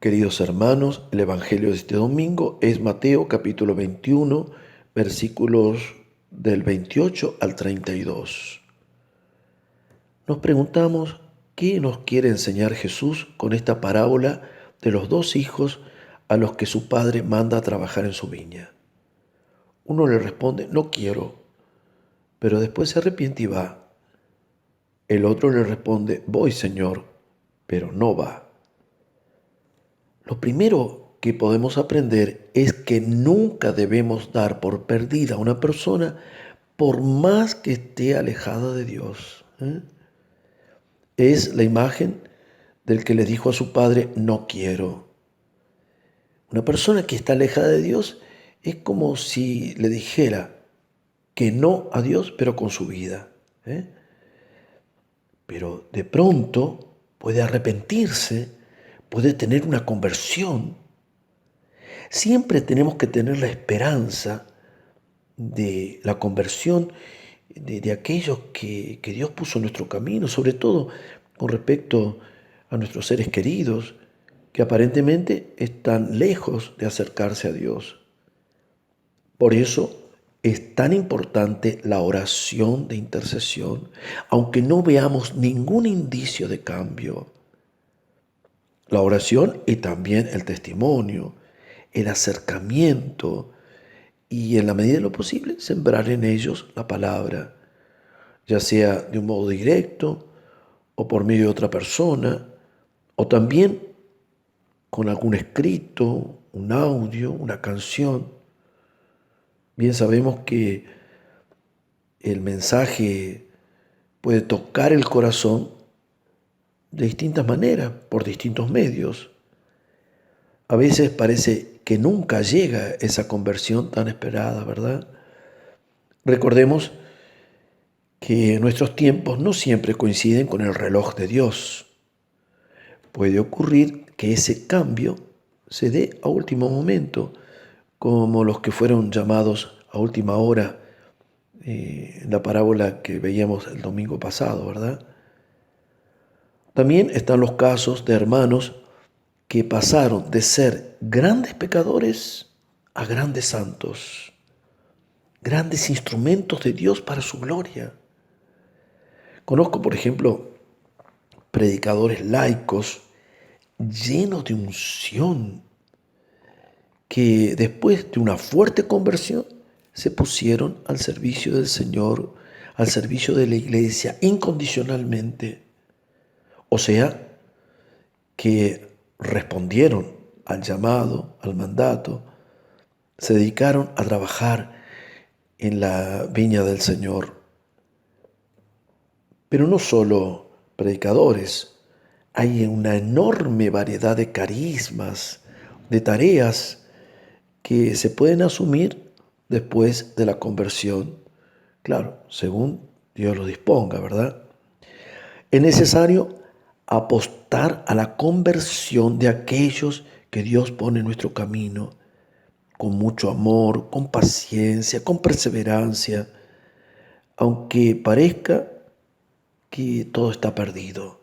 Queridos hermanos, el Evangelio de este domingo es Mateo capítulo 21, versículos del 28 al 32. Nos preguntamos qué nos quiere enseñar Jesús con esta parábola de los dos hijos a los que su padre manda a trabajar en su viña. Uno le responde, no quiero, pero después se arrepiente y va. El otro le responde, voy, Señor, pero no va. Lo primero que podemos aprender es que nunca debemos dar por perdida a una persona por más que esté alejada de Dios. Es la imagen del que le dijo a su padre, no quiero. Una persona que está alejada de Dios es como si le dijera que no a Dios, pero con su vida. Pero de pronto puede arrepentirse, puede tener una conversión. Siempre tenemos que tener la esperanza de la conversión de aquellos que Dios puso en nuestro camino, sobre todo con respecto a nuestros seres queridos, que aparentemente están lejos de acercarse a Dios. Por eso es tan importante la oración de intercesión, aunque no veamos ningún indicio de cambio. La oración y también el testimonio, el acercamiento y en la medida de lo posible sembrar en ellos la palabra, ya sea de un modo directo o por medio de otra persona, o también con algún escrito, un audio, una canción. Bien sabemos que el mensaje puede tocar el corazón de distintas maneras, por distintos medios. A veces parece que nunca llega esa conversión tan esperada, ¿verdad? Recordemos que nuestros tiempos no siempre coinciden con el reloj de Dios. Puede ocurrir que ese cambio se dé a último momento, como los que fueron llamados a última hora en la parábola que veíamos el domingo pasado, ¿verdad? También están los casos de hermanos que pasaron de ser grandes pecadores a grandes santos, grandes instrumentos de Dios para su gloria. Conozco, por ejemplo, predicadores laicos llenos de unción que después de una fuerte conversión se pusieron al servicio del Señor, al servicio de la iglesia incondicionalmente. O sea, que respondieron al llamado, al mandato, se dedicaron a trabajar en la viña del Señor. Pero no solo predicadores, hay una enorme variedad de carismas, de tareas que se pueden asumir después de la conversión. Claro, según Dios lo disponga, ¿verdad? Es necesario apostar a la conversión de aquellos que Dios pone en nuestro camino, con mucho amor, con paciencia, con perseverancia, aunque parezca que todo está perdido.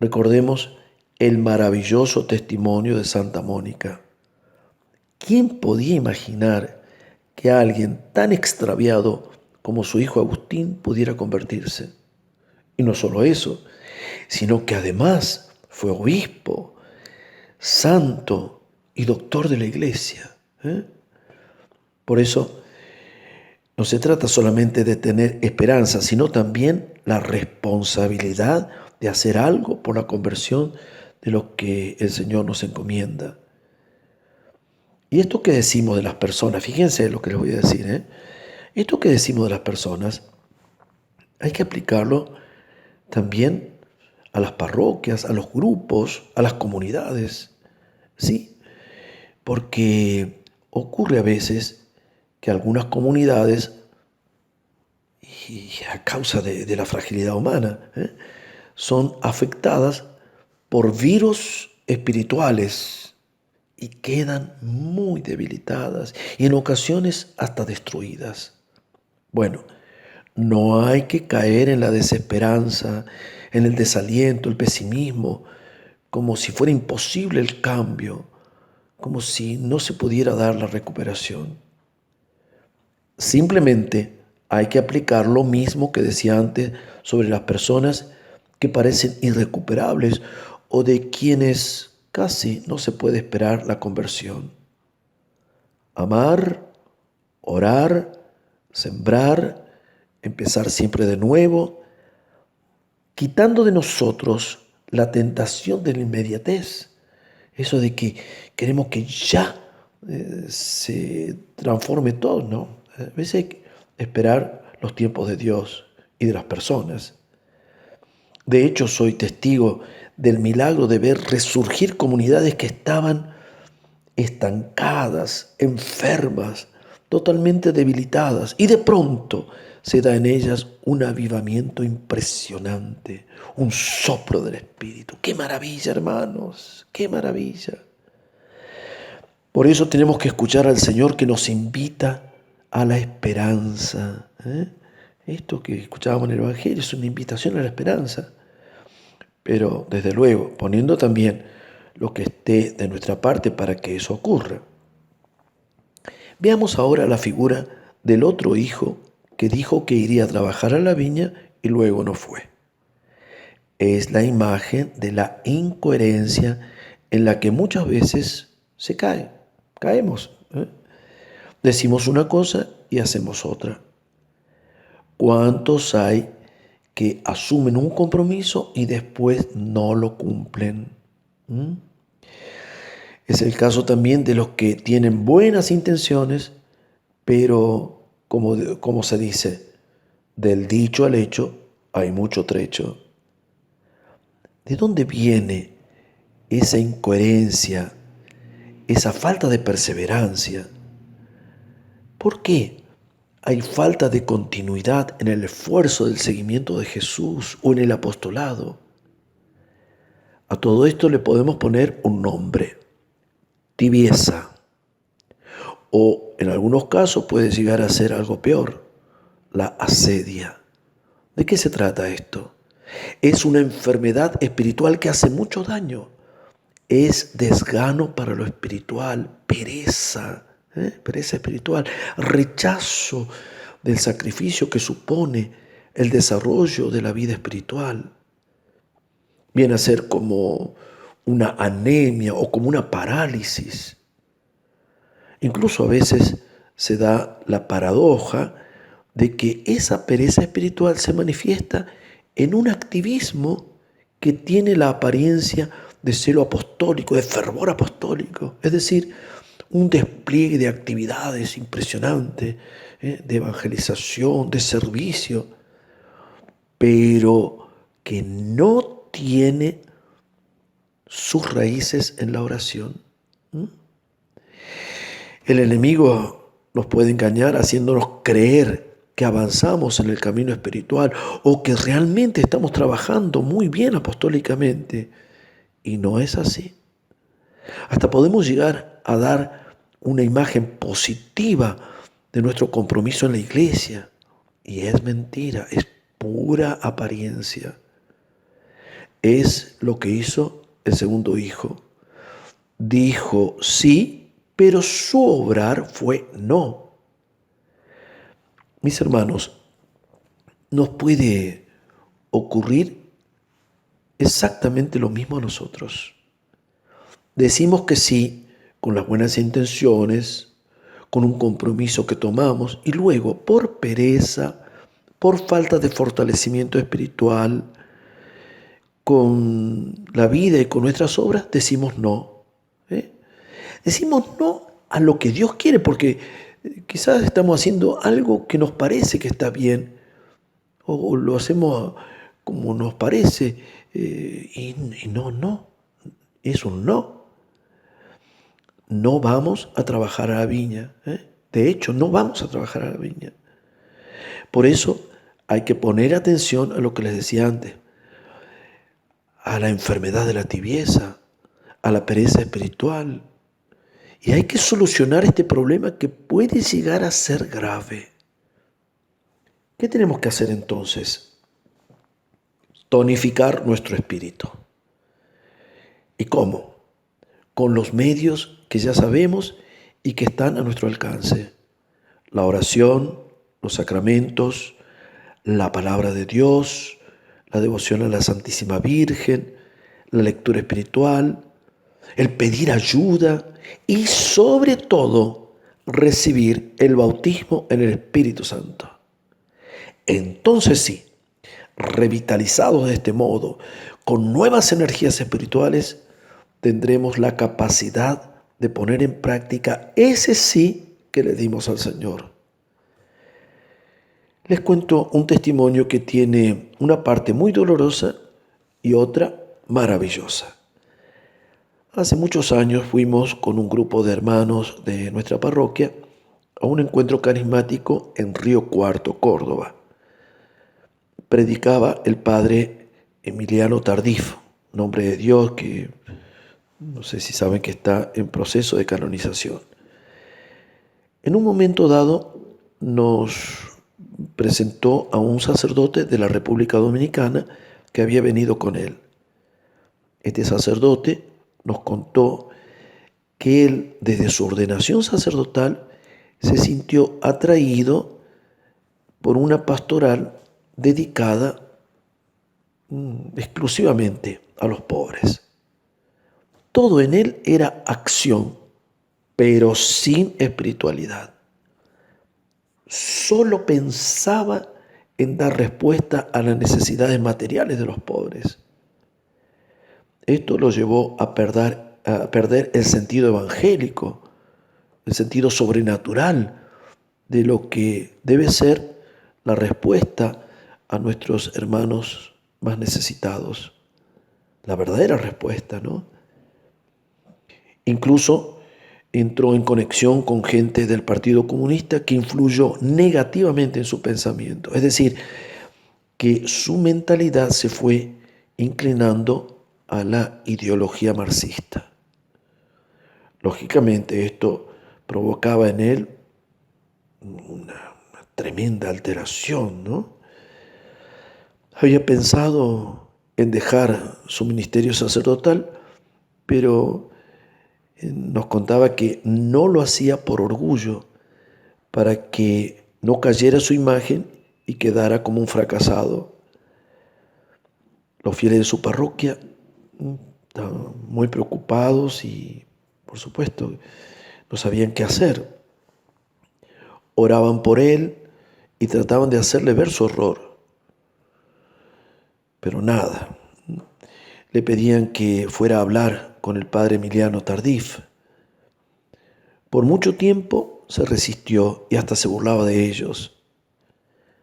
Recordemos el maravilloso testimonio de Santa Mónica. ¿Quién podía imaginar que alguien tan extraviado como su hijo Agustín pudiera convertirse? Y no solo eso, sino que además fue obispo, santo y doctor de la iglesia. Por eso no se trata solamente de tener esperanza, sino también la responsabilidad de hacer algo por la conversión de lo que el Señor nos encomienda. Y esto que decimos de las personas, fíjense lo que les voy a decir, Esto que decimos de las personas hay que aplicarlo también a las parroquias, a los grupos, a las comunidades, ¿sí? Porque ocurre a veces que algunas comunidades, y a causa de la fragilidad humana, son afectadas por virus espirituales y quedan muy debilitadas y en ocasiones hasta destruidas. Bueno, no hay que caer en la desesperanza, en el desaliento, el pesimismo, como si fuera imposible el cambio, como si no se pudiera dar la recuperación. Simplemente hay que aplicar lo mismo que decía antes sobre las personas que parecen irrecuperables o de quienes casi no se puede esperar la conversión. Amar, orar, sembrar, empezar siempre de nuevo, quitando de nosotros la tentación de la inmediatez, eso de que queremos que ya se transforme todo, ¿no? A veces hay que esperar los tiempos de Dios y de las personas. De hecho, soy testigo del milagro de ver resurgir comunidades que estaban estancadas, enfermas, totalmente debilitadas, y de pronto se da en ellas un avivamiento impresionante, un soplo del Espíritu. ¡Qué maravilla, hermanos! ¡Qué maravilla! Por eso tenemos que escuchar al Señor que nos invita a la esperanza. Esto que escuchábamos en el Evangelio es una invitación a la esperanza, pero desde luego poniendo también lo que esté de nuestra parte para que eso ocurra. Veamos ahora la figura del otro hijo que dijo que iría a trabajar a la viña y luego no fue. Es la imagen de la incoherencia en la que muchas veces se caemos. Decimos una cosa y hacemos otra. ¿Cuántos hay que asumen un compromiso y después no lo cumplen? Es el caso también de los que tienen buenas intenciones, pero como se dice, del dicho al hecho hay mucho trecho. ¿De dónde viene esa incoherencia, esa falta de perseverancia? ¿Por qué hay falta de continuidad en el esfuerzo del seguimiento de Jesús o en el apostolado? A todo esto le podemos poner un nombre: tibieza. O en algunos casos puede llegar a ser algo peor: la asedia. ¿De qué se trata esto? Es una enfermedad espiritual que hace mucho daño. Es desgano para lo espiritual, pereza, pereza espiritual, rechazo del sacrificio que supone el desarrollo de la vida espiritual. Viene a ser como una anemia o como una parálisis. Incluso a veces se da la paradoja de que esa pereza espiritual se manifiesta en un activismo que tiene la apariencia de celo apostólico, de fervor apostólico, es decir, un despliegue de actividades impresionante, de evangelización, de servicio, pero que no tiene sus raíces en la oración. El enemigo nos puede engañar haciéndonos creer que avanzamos en el camino espiritual o que realmente estamos trabajando muy bien apostólicamente. Y no es así. Hasta podemos llegar a dar una imagen positiva de nuestro compromiso en la iglesia. Y es mentira, es pura apariencia. Es lo que hizo el segundo hijo. Dijo sí, pero su obrar fue no. Mis hermanos, nos puede ocurrir exactamente lo mismo a nosotros. Decimos que sí con las buenas intenciones, con un compromiso que tomamos y luego por pereza, por falta de fortalecimiento espiritual, con la vida y con nuestras obras, decimos no. Decimos no a lo que Dios quiere porque quizás estamos haciendo algo que nos parece que está bien o lo hacemos como nos parece y no, es un no. No vamos a trabajar a la viña. De hecho, no vamos a trabajar a la viña. Por eso hay que poner atención a lo que les decía antes, a la enfermedad de la tibieza, a la pereza espiritual. Y hay que solucionar este problema que puede llegar a ser grave. ¿Qué tenemos que hacer entonces? Tonificar nuestro espíritu. ¿Y cómo? Con los medios que ya sabemos y que están a nuestro alcance. La oración, los sacramentos, la palabra de Dios, la devoción a la Santísima Virgen, la lectura espiritual, el pedir ayuda y sobre todo recibir el bautismo en el Espíritu Santo. Entonces sí, revitalizados de este modo, con nuevas energías espirituales, tendremos la capacidad de poner en práctica ese sí que le dimos al Señor. Les cuento un testimonio que tiene una parte muy dolorosa y otra maravillosa. Hace muchos años fuimos con un grupo de hermanos de nuestra parroquia a un encuentro carismático en Río Cuarto, Córdoba. Predicaba el padre Emiliano Tardif, nombre de Dios que no sé si saben que está en proceso de canonización. En un momento dado nos presentó a un sacerdote de la República Dominicana que había venido con él. Este sacerdote nos contó que él, desde su ordenación sacerdotal, se sintió atraído por una pastoral dedicada exclusivamente a los pobres. Todo en él era acción, pero sin espiritualidad. Solo pensaba en dar respuesta a las necesidades materiales de los pobres. Esto lo llevó a perder el sentido evangélico, el sentido sobrenatural de lo que debe ser la respuesta a nuestros hermanos más necesitados. La verdadera respuesta, ¿no? Incluso entró en conexión con gente del Partido Comunista que influyó negativamente en su pensamiento. Es decir, que su mentalidad se fue inclinando a la ideología marxista. Lógicamente esto provocaba en él una tremenda alteración, ¿no? Había pensado en dejar su ministerio sacerdotal, pero nos contaba que no lo hacía por orgullo, para que no cayera su imagen y quedara como un fracasado. Los fieles de su parroquia estaban muy preocupados y, por supuesto, no sabían qué hacer. Oraban por él y trataban de hacerle ver su horror. Pero nada. Le pedían que fuera a hablar con el padre Emiliano Tardif. Por mucho tiempo se resistió y hasta se burlaba de ellos.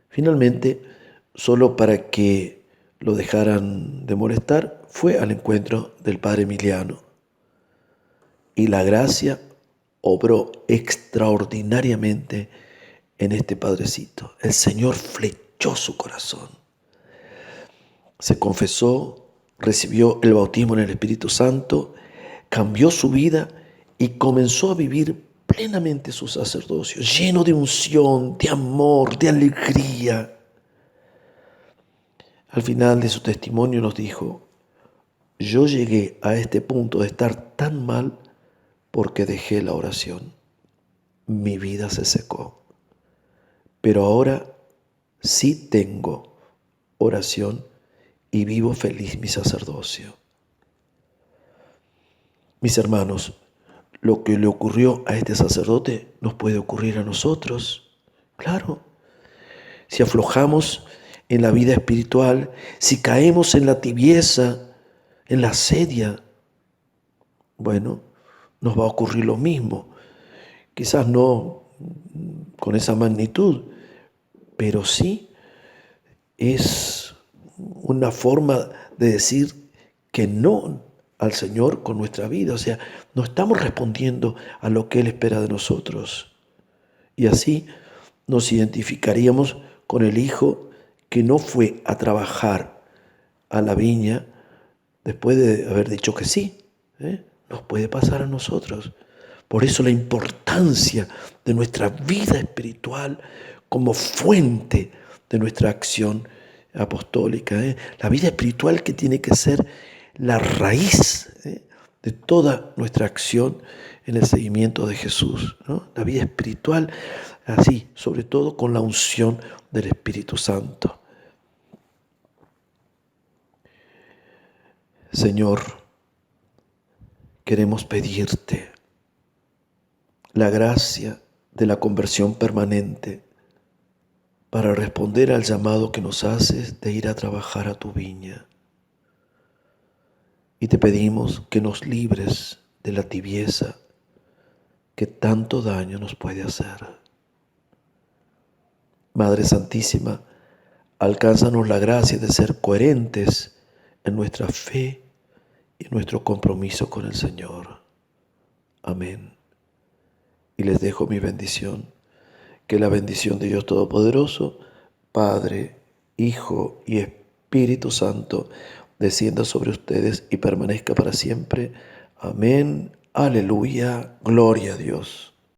Finalmente, solo para que lo dejaran de molestar, fue al encuentro del padre Emiliano. Y la gracia obró extraordinariamente en este padrecito. El Señor flechó su corazón. Se confesó, recibió el bautismo en el Espíritu Santo, cambió su vida y comenzó a vivir plenamente su sacerdocio, lleno de unción, de amor, de alegría. Al final de su testimonio nos dijo: yo llegué a este punto de estar tan mal porque dejé la oración. Mi vida se secó, pero ahora sí tengo oración y vivo feliz mi sacerdocio. Mis hermanos, lo que le ocurrió a este sacerdote nos puede ocurrir a nosotros. Claro, si aflojamos en la vida espiritual, si caemos en la tibieza, en la asedia, bueno, nos va a ocurrir lo mismo. Quizás no con esa magnitud, pero sí es una forma de decir que no al Señor con nuestra vida. O sea, no estamos respondiendo a lo que Él espera de nosotros. Y así nos identificaríamos con el hijo que no fue a trabajar a la viña después de haber dicho que sí. Nos puede pasar a nosotros. Por eso la importancia de nuestra vida espiritual como fuente de nuestra acción apostólica. La vida espiritual que tiene que ser la raíz de toda nuestra acción en el seguimiento de Jesús, ¿no? La vida espiritual, así, sobre todo con la unción del Espíritu Santo. Señor, queremos pedirte la gracia de la conversión permanente para responder al llamado que nos haces de ir a trabajar a tu viña. Y te pedimos que nos libres de la tibieza que tanto daño nos puede hacer. Madre Santísima, alcánzanos la gracia de ser coherentes en nuestra fe y nuestro compromiso con el Señor. Amén. Y les dejo mi bendición. Que la bendición de Dios Todopoderoso, Padre, Hijo y Espíritu Santo, descienda sobre ustedes y permanezca para siempre. Amén. Aleluya. Gloria a Dios.